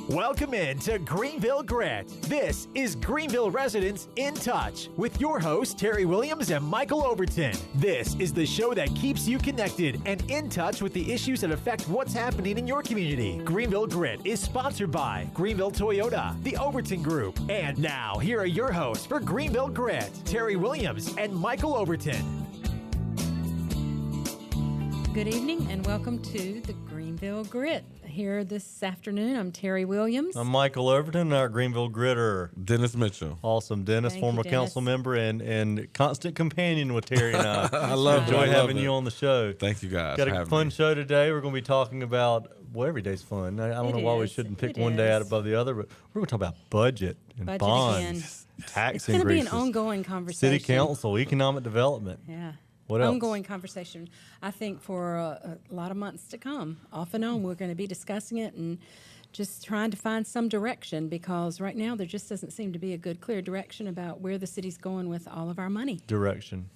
Welcome in to Greenville Grit. This is Greenville Residents in Touch with your hosts, Terry Williams and Michael Overton. This is the show that keeps you connected and in touch with the issues that affect what's happening in your community. Greenville Grit is sponsored by Greenville Toyota, the Overton Group. And now, here are your hosts for Greenville Grit, Terry Williams and Michael Overton. Good evening and welcome to the Greenville Grit. Here this afternoon, I'm Terry Williams. I'm Michael Overton, our Greenville Gritter. Dennis Mitchell. Awesome. Dennis, Thank former you, Dennis. council member and constant companion with Terry and I. I love it. Enjoy having you on the show. Thank you guys. Got for a having fun me. show today. We're going to be talking about, well, every day's fun. I don't know why we is. shouldn't pick It one day out is. above the other, but we're going to talk about budget and Budget bonds, tax It's going to be increases, an ongoing conversation. city council, economic development. Yeah. What else? Ongoing conversation. I think for a lot of months to come, off and on, we're going to be discussing it and just trying to find some direction, because right now there just doesn't seem to be a good, clear direction about where the city's going with all of our money. Direction.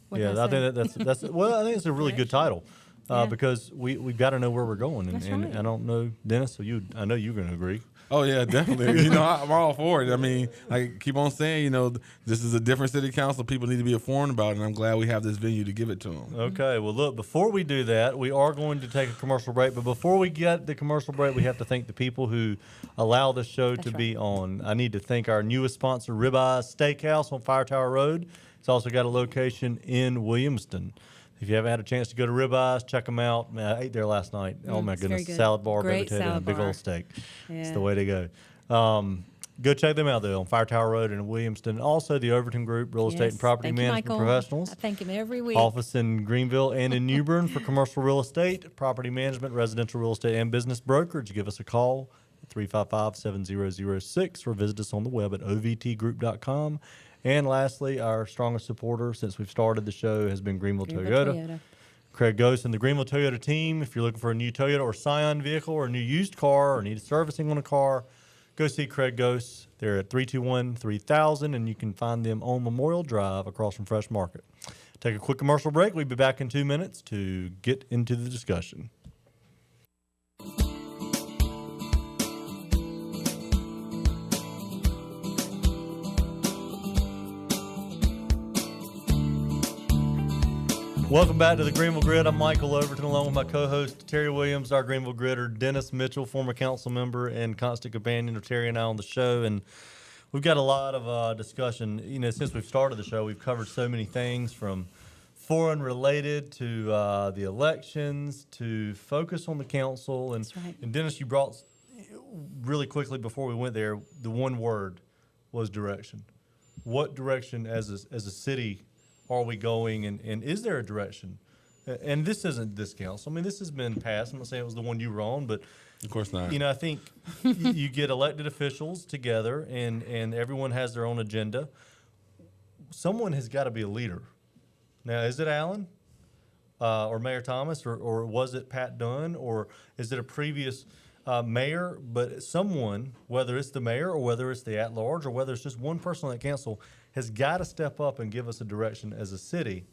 What did Yeah, I I think that's well, I think it's a really good title. Yeah. Because we've got to know where we're going, and, That's and right. I don't know, Dennis. So I know you're going to agree. Oh, yeah, definitely. I'm all for it. I mean, I keep on saying, this is a different city council people need to be informed about, and I'm glad we have this venue to give it to them. Okay, well, look, before we do that, we are going to take a commercial break. But before we get the commercial break, we have to thank the people who allow the show to be on. I need to thank our newest sponsor, Ribeye Steakhouse on Fire Tower Road. It's also got a location in Williamston. If you haven't had a chance to go to Ribeyes, check them out. Man, I ate there last night. Oh, my it's very goodness. good. Salad bar, Great baby potato, and a salad big bar. old steak. It's Yeah. the way to go. Go check them out, though, on Fire Tower Road in Williamston. Also, the Overton Group, Real Estate Yes. and Property Thank you, Management Michael. Professionals. I thank him every week. Office in Greenville and in New Bern for commercial real estate, property management, residential real estate, and business brokerage. Give us a call at 355-7006 or visit us on the web at ovtgroup.com. And lastly, our strongest supporter since we've started the show has been Greenville Toyota. Craig Ghost and the Greenville Toyota team. If you're looking for a new Toyota or Scion vehicle or a new used car or need servicing on a car, go see Craig Ghost. They're at 321-3000, and you can find them on Memorial Drive across from Fresh Market. Take a quick commercial break. We'll be back in 2 minutes to get into the discussion. Welcome back to the Greenville Grid. I'm Michael Overton, along with my co-host Terry Williams, our Greenville Gritter, Dennis Mitchell, former council member and constant companion of Terry and I on the show. And we've got a lot of discussion. Since we've started the show, we've covered so many things from foreign related to the elections to focus on the council. And, That's right. and Dennis, you brought really quickly before we went there, the one word was direction. What direction as a city are we going, and is there a direction? And this isn't this council. I mean, this has been passed. I'm not saying it was the one you were on, but Of course not. I think you get elected officials together, and everyone has their own agenda. Someone has got to be a leader. Now, is it Alan or Mayor Thomas, or was it Pat Dunn, or is it a previous mayor? But someone, whether it's the mayor or whether it's the at-large or whether it's just one person on that council, has got to step up and give us a direction as a city.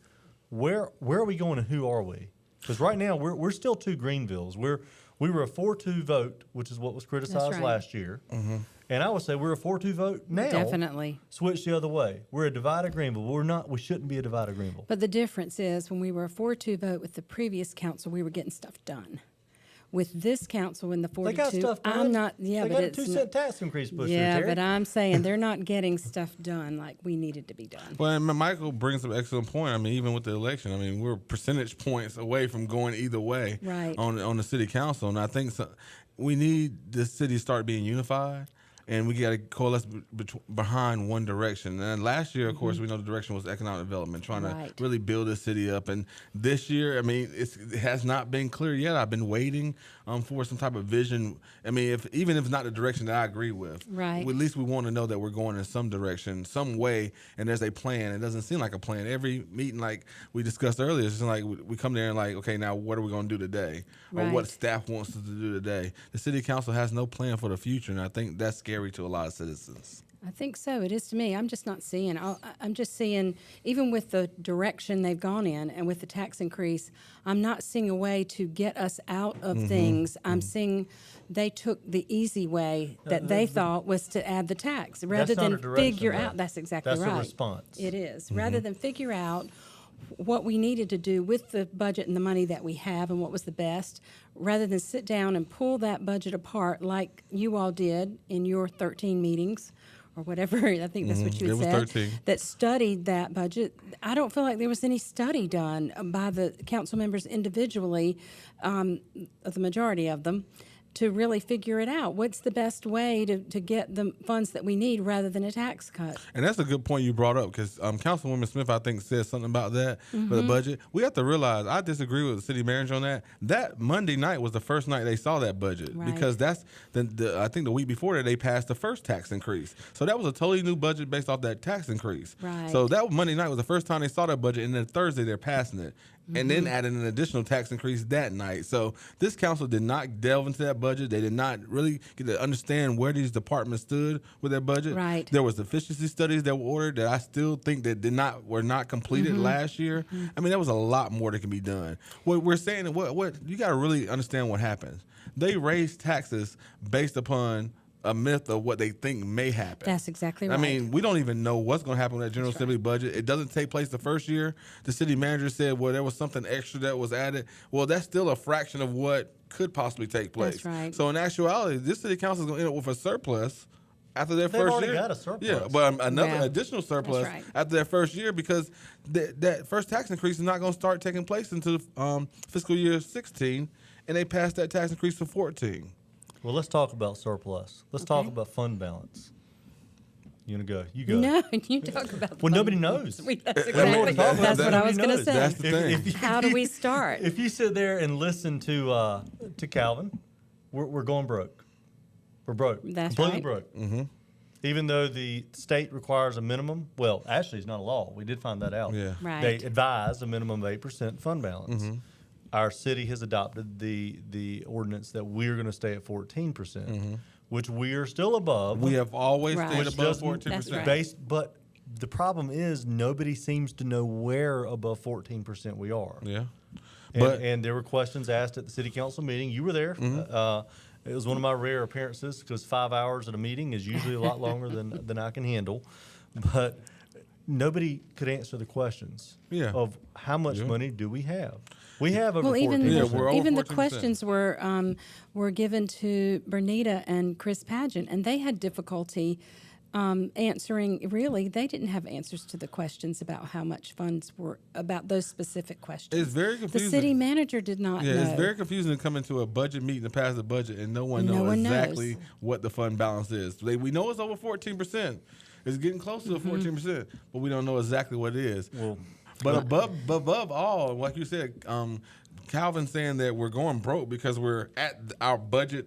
Where are we going and who are we? Because right now we're still two Greenvilles. We were a 4-2 vote, which is what was criticized right. last year. Mm-hmm. And I would say we're a 4-2 vote now. Definitely. Switch the other way. We're a divided Greenville. We're not. We shouldn't be a divided Greenville. But the difference is when we were a 4-2 vote with the previous council, we were getting stuff done. With this council in the 4-2, They got stuff done. I'm not. Yeah, they but got a it's 2-cent tax increase push yeah, here, Terry. but I'm saying they're not getting stuff done like we needed to be done. Well, and Michael brings up an excellent point. I mean, even with the election, we're percentage points away from going either way Right. on the city council. And I think we need the city to start being unified. And we got to coalesce behind one direction. And last year, of course, we know the direction was economic development, trying Right. to really build the city up. And this year, it has not been clear yet. I've been waiting for some type of vision. Even if it's not the direction that I agree with, Right. at least we want to know that we're going in some direction, some way, and there's a plan. It doesn't seem like a plan. Every meeting, like we discussed earlier, it's just like we come there and like, okay, now what are we going to do today? Or what Right. staff wants us to do today? The city council has no plan for the future, and I think that's scary to a lot of citizens. I think so. It is to me. I'm just not seeing. I'm just seeing, even with the direction they've gone in and with the tax increase, I'm not seeing a way to get us out of things. I'm seeing they took the easy way that they thought was to add the tax rather That's not than a direction, figure though. out. That's exactly right. That's a response. It is. Rather than figure out what we needed to do with the budget and the money that we have and what was the best, rather than sit down and pull that budget apart like you all did in your 13 meetings or whatever, I think that's what you had It was said, 13. that studied that budget. I don't feel like there was any study done by the council members individually, the majority of them, to really figure it out. What's the best way to get the funds that we need rather than a tax cut? And that's a good point you brought up, because Councilwoman Smith, I think, said something about that for the budget. We have to realize, I disagree with the city manager on that. That Monday night was the first night they saw that budget, Right. because that's I think the week before that they passed the first tax increase. So that was a totally new budget based off that tax increase. Right. So that Monday night was the first time they saw that budget, and then Thursday they're passing it. And then added an additional tax increase that night. So this council did not delve into that budget. They did not really get to understand where these departments stood with their budget. Right. There was efficiency studies that were ordered that I still think that were not completed last year. I mean, there was a lot more that can be done. What we're saying, what you got to really understand what happens. They raise taxes based upon a myth of what they think may happen. That's exactly right. I mean, we don't even know what's going to happen with that General Assembly budget. It doesn't take place the first year. The city manager said, well, there was something extra that was added. Well, that's still a fraction of what could possibly take place. That's right. So in actuality, this city council is going to end up with a surplus after their They've first already year. got a surplus. Yeah, but another Yeah. additional surplus right. after their first year, because that first tax increase is not going to start taking place until fiscal year 16, and they passed that tax increase for 14. Well, let's talk about surplus. Let's talk about fund balance. You want to go? You go. No, you talk about the Well, fund nobody balance. knows. That's We don't exactly. talk about That's that. what I was Nobody going to knows. say. That's the thing. How do we start? If you sit there and listen to Calvin, we're going broke. We're broke. That's completely right. broke. Mm-hmm. Even though the state requires a minimum, well, actually, it's not a law. We did find that out. Yeah. Right. They advise a minimum of 8% fund balance. Our city has adopted the ordinance that we're going to stay at 14%, which we are still above. We have always Right. stayed Which above doesn't- 14%. That's right. based, but the problem is nobody seems to know where above 14% we are. Yeah. And there were questions asked at the city council meeting. You were there. It was one of my rare appearances because 5 hours at a meeting is usually a lot longer than I can handle. But nobody could answer the questions of how much money do we have. We have over 14%. we're over even the 14%. questions were given to Bernita and Chris Pageant, and they had difficulty answering. Really, they didn't have answers to the questions about how much funds were about those specific questions. It's very The confusing. city manager did not know. It's very confusing to come into a budget meeting to pass the budget and no one knows exactly what the fund balance is. We know it's over 14%. It's getting close to 14%, but we don't know exactly what it is. Well, But above all, like you said, Calvin saying that we're going broke because we're at our budget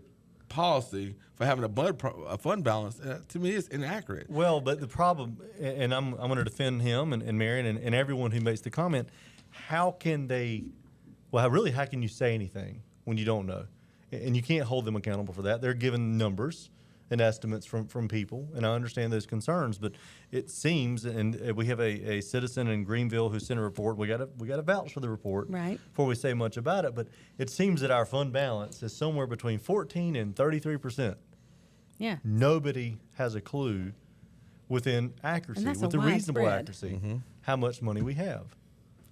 policy for having a fund balance, to me, is inaccurate. Well, but the problem, and I'm going to defend him and Marion and everyone who makes the comment, how can you say anything when you don't know? And you can't hold them accountable for that. They're given numbers and estimates from people, and I understand those concerns, but it seems, and we have a citizen in Greenville who sent a report. We got to vouch for the report before we say much about it, but it seems that our fund balance is somewhere between 14 and 33%. Yeah. Nobody has a clue within accuracy, And that's with a a reasonable widespread. accuracy, how much money we have.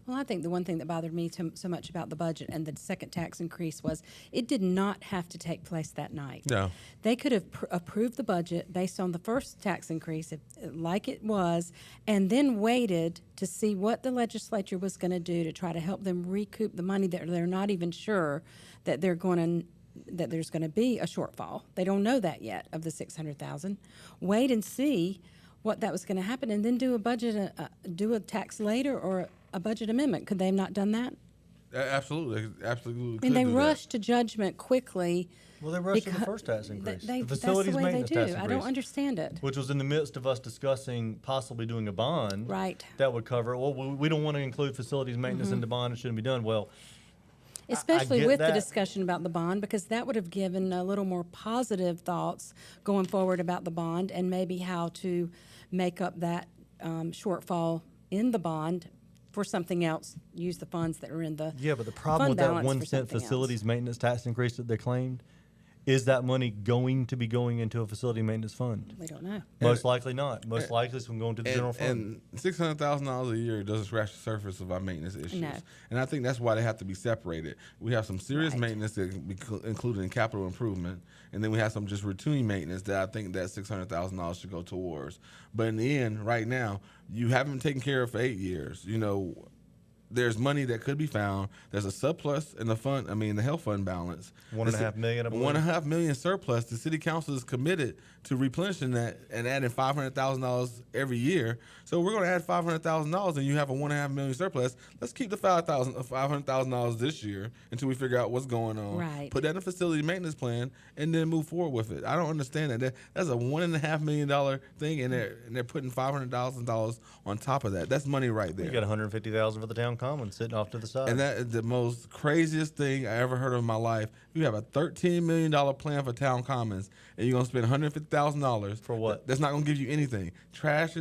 Well, I think the one thing that bothered me so much about the budget and the second tax increase was it did not have to take place that night. No. They could have approved the budget based on the first tax increase, like it was, and then waited to see what the legislature was going to do to try to help them recoup the money that they're not even sure that there's going to be a shortfall. They don't know that yet of the $600,000. Wait and see what that was going to happen, and then do a budget, do a tax later or a budget amendment. Could they have not done that? Absolutely. And they rushed to judgment quickly. Well, they rushed to the first tax increase. The facilities that's the way they maintenance do. tax I increase, don't understand it. which was in the midst of us discussing possibly doing a bond Right. that would cover, well, we don't want to include facilities maintenance in the bond. It shouldn't be done. Well, Especially get with that. the discussion about the bond, because that would have given a little more positive thoughts going forward about the bond and maybe how to make up that shortfall in the bond for something else, use the funds that are in the Yeah, but the problem fund with that balance 1 for cent something else. facilities maintenance tax increase that they claimed is that money going to be going into a facility maintenance fund? We don't know. Most likely not. Most likely it's going to the general fund. And $600,000 a year doesn't scratch the surface of our maintenance issues. No. And I think that's why they have to be separated. We have some serious Right. maintenance that can be included in capital improvement, and then we have some just routine maintenance that I think that $600,000 should go towards. But in the end, right now, you haven't been taken care of for 8 years. You know, there's money that could be found. There's a surplus in the fund. I mean, the health fund balance. $1.5 million, I believe. $1.5 million surplus. The city council is committed to replenishing that and adding $500,000 every year. So we're going to add $500,000, and you have a $1.5 million surplus. Let's keep the $500,000 this year until we figure out what's going on. Right. Put that in a facility maintenance plan, and then move forward with it. I don't understand that. That's a $1.5 million thing, and they're putting $500,000 on top of that. That's money right there. You got $150,000 for the town common sitting off to the side. And that is the most craziest thing I ever heard of in my life. You have a $13 million plan for town commons, and you're going to spend $150,000. For what? That's not going to give you anything. Trash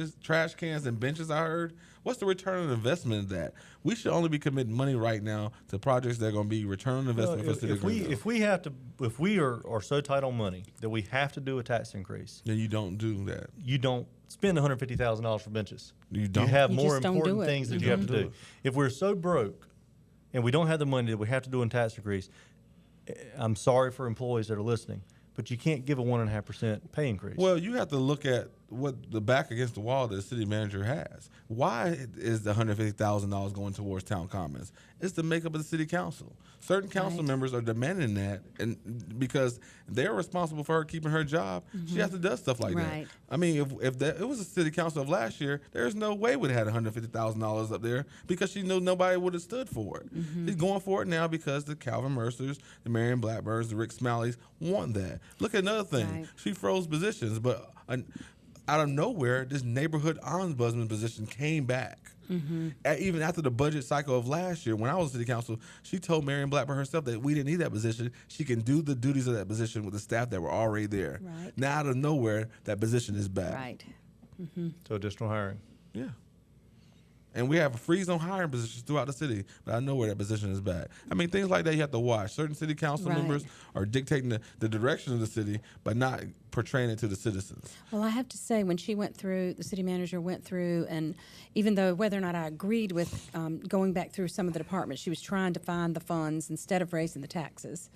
cans, and benches, I heard. What's the return on investment of that? We should only be committing money right now to projects that are going to be return on investment for City of Greenville. If we are so tight on money that we have to do a tax increase, Then you don't do that. you don't spend $150,000 for benches. You don't. You have You more just don't do important it. things that You you have to don't do do. it. If we're so broke and we don't have the money that we have to do a tax increase, I'm sorry for employees that are listening, but you can't give a 1.5% pay increase. Well, you have to look at what the back against the wall that the city manager has. Why is the $150,000 going towards town commons? It's the makeup of the city council. Certain council Right. members are demanding that, and because they're responsible for her keeping her job, she has to do stuff like Right. that. I mean, if it was a city council of last year, there's no way we'd have had $150,000 up there because she knew nobody would have stood for it. She's going for it now because the Calvin Mercers, the Marion Blackburns, the Rick Smalleys want that. Look at another thing. Right. She froze positions, but out of nowhere, this neighborhood ombudsman position came back. Even after the budget cycle of last year, when I was city council, she told Marion Blackburn herself that we didn't need that position. She can do the duties of that position with the staff that were already there. Right. Now, out of nowhere, that position is back. Right. So additional hiring. Yeah. And we have a freeze on hiring positions throughout the city, but I know where that position is back. I mean, things like that you have to watch. Certain city council Right. members are dictating the direction of the city, but not portraying it to the citizens. Well, I have to say, when she went through, the city manager went through, and even though whether or not I agreed with going back through some of the departments, she was trying to find the funds instead of raising the taxes.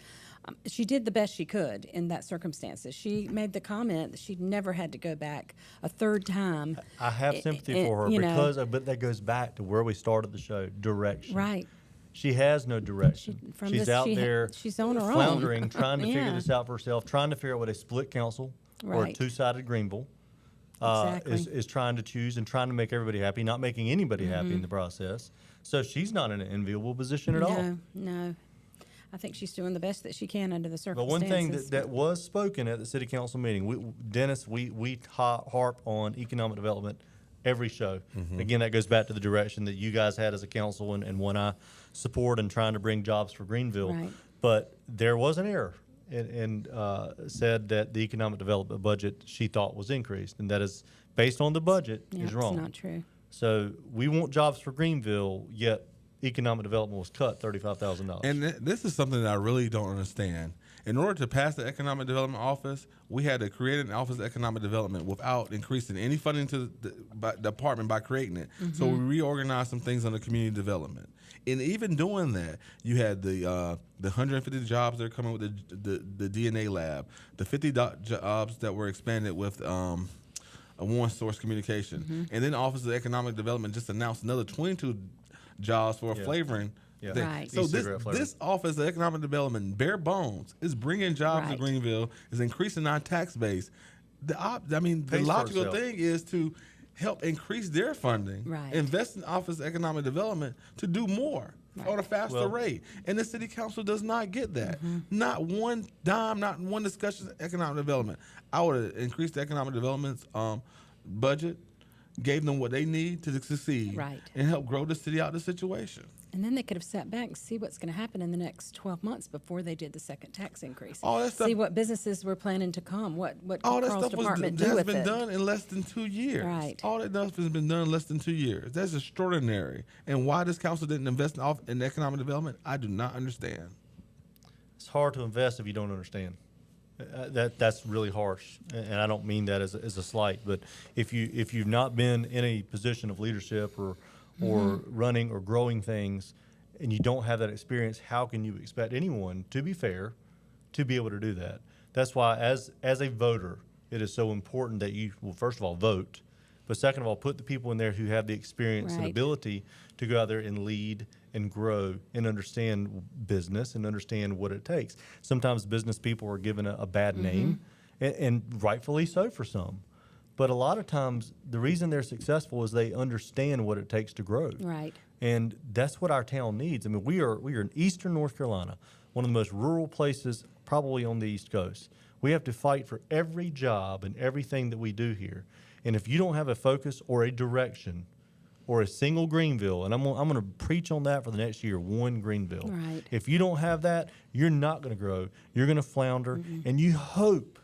She did the best she could in that circumstances. She made the comment that she'd never had to go back a third time. I have sympathy for her you know. because, but that goes back to where we started the show, direction. Right. She has no direction. From She's this, out she ha- there she's on her own. floundering, trying to figure Yeah. this out for herself, trying to figure out what a split council or a Right. two-sided Greenville Exactly. is trying to choose and trying to make everybody happy, not making anybody happy Mm-hmm. in the process. So she's not in an enviable position at all. No. I think she's doing the best that she can under the But circumstances. one thing that was spoken at the city council meeting, Dennis, we harp on economic development every show. Again, that goes back to the direction that you guys had as a council and one I support in trying to bring jobs for Greenville. Right. But there was an error and said that the economic development budget she thought was increased, and that is based on the budget Yeah, is wrong. It's not true. So we want jobs for Greenville, yet economic development was cut $35,000. And this is something that I really don't understand. In order to pass the Economic Development Office, we had to create an Office of Economic Development without increasing any funding to the department by creating it. So we reorganized some things under community development. And even doing that, you had the 150 jobs that are coming with the DNA lab, the 50 jobs that were expanded with a one source communication. And then the Office of Economic Development just announced another 22 jobs for a flavoring. Yeah. thing. Right. So E-cigarette flavoring. this Office of Economic Development, bare bones, is bringing jobs to Right. Greenville, is increasing our tax base. The Pays for logical itself. thing is to help increase their funding, Right. invest in Office of Economic Development to do more on a faster Well- rate. And the city council does not get that. Not one dime, not one discussion of economic development. I would have increased the economic development's budget, gave them what they need to succeed, Right. and help grow the city out of the situation. And then they could have sat back and see what's going to happen in the next 12 months before they did the second tax increase. All that stuff, see what businesses were planning to come. What all could that Carl's stuff department do has with been it? done in less than 2 years. Right. All that stuff has been done in less than 2 years. That's extraordinary. And why this council didn't invest in economic development, I do not understand. It's hard to invest if you don't understand. That's really harsh, and I don't mean that as a slight. But if you've not been in a position of leadership or running or growing things, and you don't have that experience, how can you expect anyone, to be fair, to be able to do that? That's why, as a voter, it is so important that you, well, first of all, vote, but second of all, put the people in there who have the experience and Right. ability to go out there and lead and grow and understand business and understand what it takes. Sometimes business people are given a bad name, and rightfully so for some. But a lot of times, the reason they're successful is they understand what it takes to grow. Right. And that's what our town needs. I mean, we are in eastern North Carolina, one of the most rural places probably on the East Coast. We have to fight for every job and everything that we do here. And if you don't have a focus or a direction or a single Greenville, and I'm going to preach on that for the next year, one Greenville. Right. If you don't have that, you're not going to grow. You're going to flounder. And you hope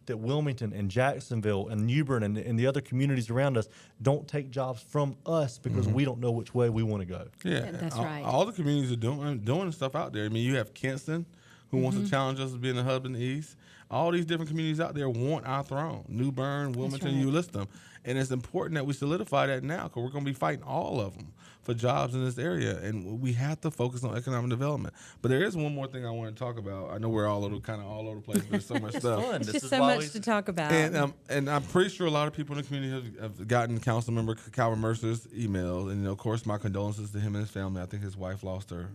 that Wilmington and Jacksonville and New Bern and the other communities around us don't take jobs from us because we don't know which way we want to go. Yeah, That's all, right. All the communities are doing stuff out there. I mean, you have Kinston, who wants to challenge us as being the hub in the East. All these different communities out there want our throne. New Bern, Wilmington, right. you list them. And it's important that we solidify that now, because we're going to be fighting all of them for jobs in this area. And we have to focus on economic development. But there is one more thing I want to talk about. I know we're all over the place, but there's so much stuff. Fun. It's This just is so why much to talk about. And I'm pretty sure a lot of people in the community have gotten Councilmember Calvin Mercer's emails. And, of course, my condolences to him and his family. I think his wife lost her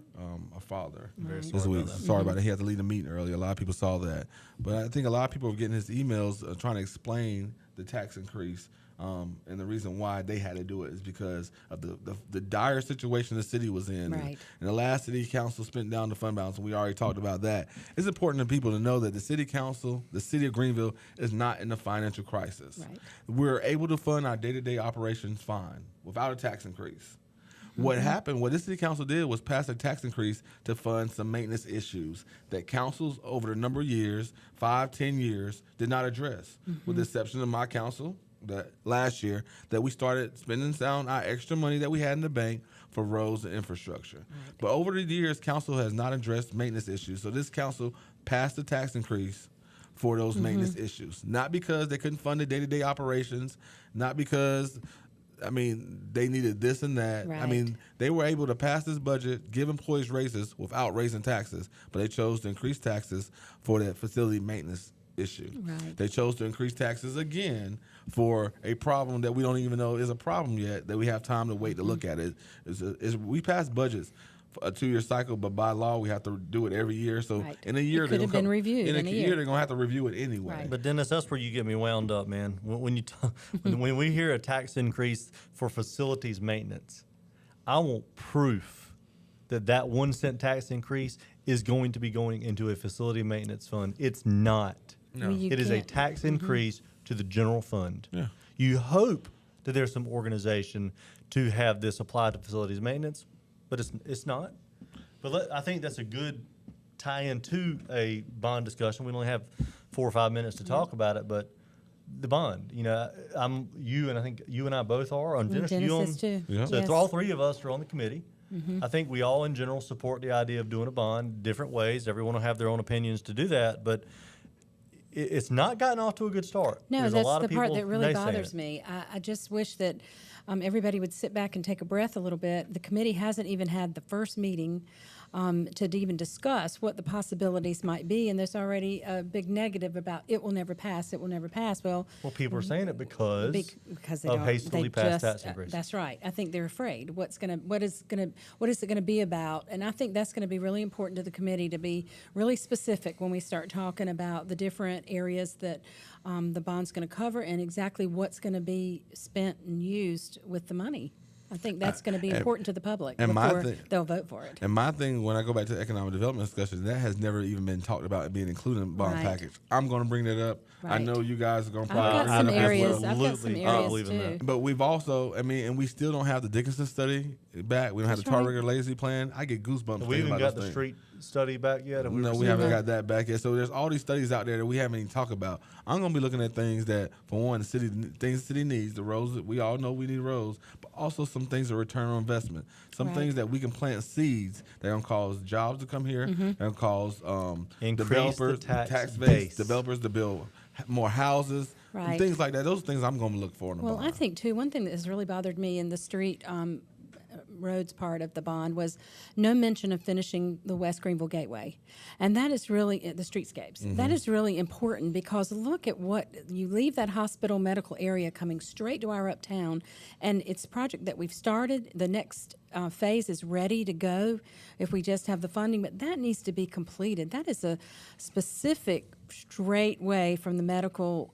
a father this week. Sorry about that. He had to leave the meeting early. A lot of people saw that. But I think a lot of people are getting his emails trying to explain the tax increase. And the reason why they had to do it is because of the dire situation the city was in. Right. And the last city council spent down the fund balance, and we already talked about that. It's important for people to know that the city council, the city of Greenville, is not in a financial crisis. Right. We're able to fund our day-to-day operations fine without a tax increase. What happened, what this city council did was pass a tax increase to fund some maintenance issues that councils over the number of years, 5, 10 years, did not address, with the exception of my council that last year, that we started spending down our extra money that we had in the bank for roads and infrastructure. Right. But over the years, council has not addressed maintenance issues. So this council passed the tax increase for those maintenance issues. Not because they couldn't fund the day-to-day operations, not because, I mean, they needed this and that. Right. I mean, they were able to pass this budget, give employees raises without raising taxes, but they chose to increase taxes for that facility maintenance issue. Right. They chose to increase taxes again for a problem that we don't even know is a problem yet, that we have time to wait to look at it. We pass budgets for a 2-year cycle, but by law we have to do it every year. So Right. in a year, It could have been reviewed in a in a year year. they're going to have to review it anyway. Right. But Dennis, that's where you get me wound up, man. When you when we hear a tax increase for facilities maintenance, I want proof that 1 cent tax increase is going to be going into a facility maintenance fund. It's not. No. Well, you It is a can't- tax increase to the general fund. Yeah. You hope that there's some organization to have this applied to facilities maintenance, but it's not. But I think that's a good tie-in to a bond discussion. We only have 4 or 5 minutes to talk about it, but the bond, I think you and I both are on Dennis. Dennis you is too. Yeah. So Yes. all 3 of us are on the committee. I think we all in general support the idea of doing a bond different ways. Everyone will have their own opinions to do that, but it's not gotten off to a good start. No, There's a that's lot the of part people that really naysaying bothers it. me. I just wish that everybody would sit back and take a breath a little bit. The committee hasn't even had the first meeting to even discuss what the possibilities might be, and there's already a big negative about it will never pass, it will never pass. Well, People are saying it because because of hastily passed tax increases. That's right. I think they're afraid. What is it gonna be about? And I think that's gonna be really important to the committee to be really specific when we start talking about the different areas that the bond's gonna cover and exactly what's gonna be spent and used with the money. I think that's going to be important to the public and my before they'll vote for it. And my thing, when I go back to the economic development discussion, that has never even been talked about being included in the bond package. I'm going to bring that up. I Right. know you guys are going to I've probably got some bring it up as areas. well. I've got some Absolutely. areas believe in too. that. But we've also, I mean, and we still don't have the Dickinson study back. We don't have the That's right. Target Lazy plan. I get goosebumps. Have we thinking even about got those the things. street study back yet? Have No, we received haven't that? got that back yet. So there's all these studies out there that we haven't even talked about. I'm going to be looking at things that, for one, things the city needs, the roads that we all know we need roads, but also some things that return on investment. Some Right. things that we can plant seeds that are going to cause jobs to come here, Mm-hmm. that are going to cause Increase developers, the tax base, base. developers to build more houses, and Right. things like that. Those things I'm going to look for in the Well, bond. I think too, one thing that has really bothered me in the street roads part of the bond was no mention of finishing the West Greenville Gateway. And that is really, the streetscapes. That is really important because look at what, you leave that hospital medical area coming straight to our uptown, and it's a project that we've started. The next phase is ready to go if we just have the funding, but that needs to be completed. That is a specific straight way from the medical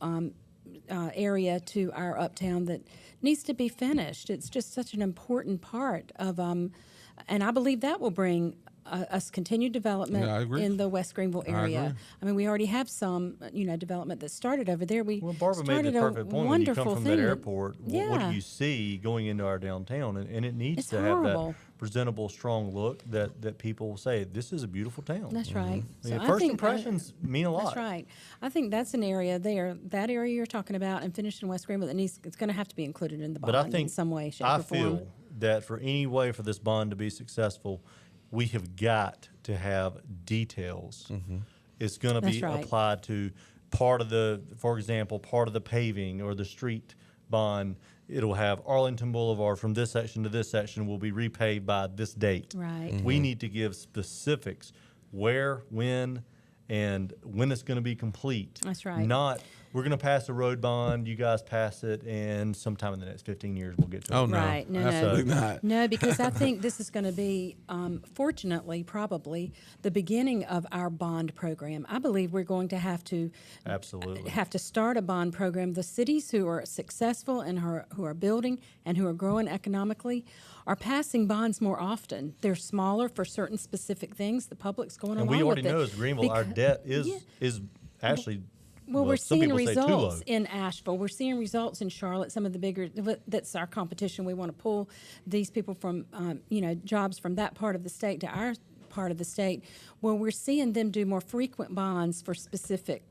area to our uptown that needs to be finished. It's just such an important part of, and I believe that will bring us continued development Yeah, I agree. in the West Greenville area. agree. I mean, we already have some, development that started over there. We Well, Barbara made started the a perfect point. When you wonderful come from thing. that airport, what Yeah. do you see going into our downtown? And it needs It's to have horrible. that presentable, strong look that people will say, this is a beautiful town. That's right. I mean, So I first think, impressions mean a lot. That's right. I think that's an area there, that area you're talking about, and finished in West Greenville, that needs, it's going to have to be included in the bond But I think in some way, shape, I or form. feel that for any way for this bond to be successful, we have got to have details. It's going to be That's right. applied to part of the, for example, part of the paving or the street bond. It'll have Arlington Boulevard from this section to this section will be repaved by this date. Right. We need to give specifics where, when, and when it's going to be complete. That's right. Not, we're going to pass a road bond, you guys pass it, and sometime in the next 15 years we'll get to it. Oh, no. Right. No, Absolutely no. not. No, because I think this is going to be, fortunately, probably the beginning of our bond program. I believe we're going to have to Absolutely. start a bond program. The cities who are successful and who are building and who are growing economically are passing bonds more often. They're smaller for certain specific things. The public's going And along we already with it. know as Greenville, our debt is Yeah. is actually Well, we're some seeing people say too low. results in Asheville. We're seeing results in Charlotte. Some of the bigger, that's our competition. We want to pull these people from, jobs from that part of the state to our part of the state. Well, we're seeing them do more frequent bonds for specific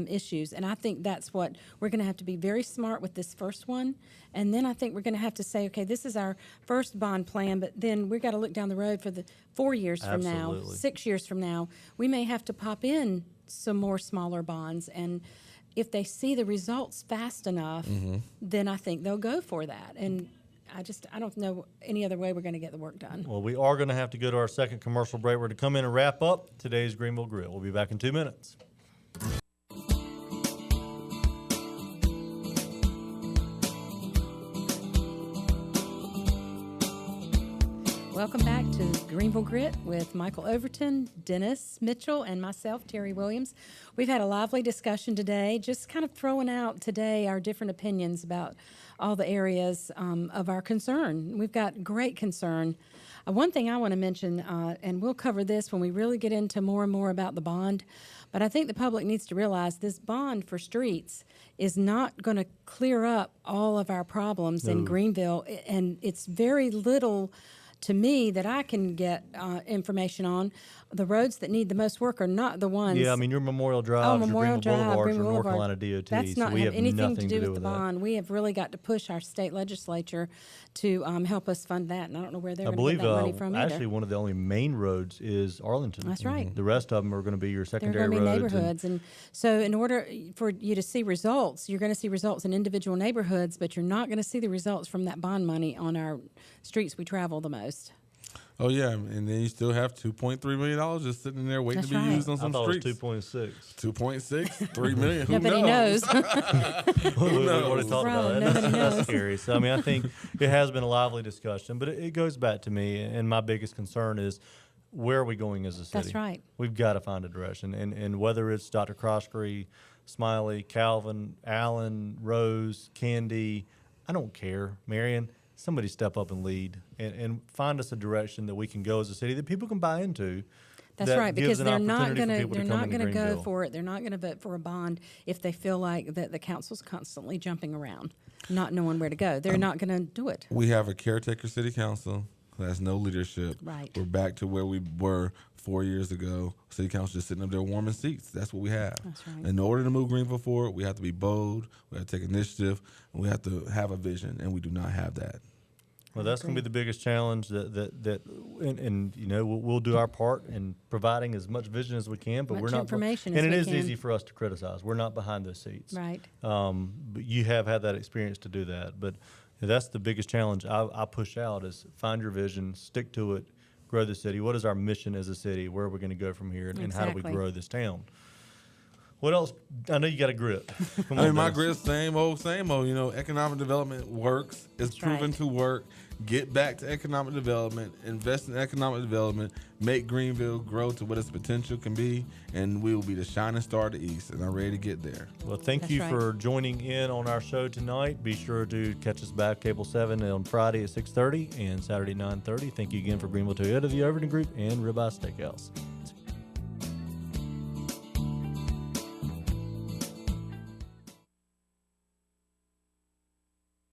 issues. And I think that's what we're going to have to be very smart with this first one. And then I think we're going to have to say, okay, this is our first bond plan, but then we've got to look down the road for the 4 years from now, Absolutely. 6 years from now. We may have to pop in some more smaller bonds. And if they see the results fast enough, then I think they'll go for that. And I don't know any other way we're going to get the work done. Well, we are going to have to go to our second commercial break. We're to come in and wrap up today's Greenville Grill. We'll be back in 2 minutes. Welcome back to Greenville Grit with Michael Overton, Dennis Mitchell, and myself, Terry Williams. We've had a lively discussion today, just kind of throwing out today our different opinions about all the areas of our concern. We've got great concern. One thing I want to mention, and we'll cover this when we really get into more and more about the bond, but I think the public needs to realize this bond for streets is not going to clear up all of our problems in Greenville, and it's very little to me that I can get information on. The roads that need the most work are not the ones. Yeah, I mean, your Memorial Drive, your Memorial Greenville Drive, Boulevards, Greenville your North Boulevard. Carolina DOT. That's not so we have anything nothing to do with the that. bond. We have really got to push our state legislature to help us fund that, and I don't know where they're I going to believe get that money from actually either. one of the only main roads is Arlington. That's right. The rest of them are going to be your They're secondary going to be roads. neighborhoods, and so in order for you to see results, you're going to see results in individual neighborhoods, but you're not going to see the results from that bond money on our streets we travel the most. Oh, yeah. And then you still have $2.3 million just sitting there waiting That's to be right. used on I some thought streets. it was 2.6. 2.6, 3 million. Who Nobody knows? knows. We've knows? already talked Right, about that. nobody That's knows. scary. So, I mean, I think it has been a lively discussion, but it goes back to me, and my biggest concern is where are we going as a city? That's right. We've got to find a direction. And whether it's Dr. Croskery, Smiley, Calvin, Allen, Rose, Candy, I don't care, Marion. somebody step up and lead and find us a direction that we can go as a city that people can buy into. That's that right, gives because an they're not opportunity for going to people to they're come not into going to go Greenville. for it. They're not going to vote for a bond if they feel like that the council's constantly jumping around, not knowing where to go. They're not going to do it. We have a caretaker city council who has no leadership. Right. We're back to where we were 4 years ago. City council just sitting up there warming seats. That's what we have. That's right. In order to move Greenville forward, we have to be bold. We have to take initiative, and we have to have a vision. And we do not have that. Well, that's going to be the biggest challenge and you know, we'll do our part in providing as much vision as we can, but Much we're not. information And as it we is can. easy for us to criticize. We're not behind those seats. Right. But you have had that experience to do that. But that's the biggest challenge I push out is find your vision, stick to it, grow the city. What is our mission as a city? Where are we going to go from here? And how do we Exactly. grow this town? What else? I know you got a grip. Come I on, mean, my Dennis. grid, same old, same old. You know, economic development works. It's That's proven right. to work. Get back to economic development. Invest in economic development. Make Greenville grow to what its potential can be, and we will be the shining star of the East. And I'm ready to get there. Well, thank That's you right. for joining in on our show tonight. Be sure to catch us back Cable 7 on Friday at 6:30 and Saturday 9:30. Thank you again for Greenville Toyota, the Overton Group, and Ribeye Steakhouse.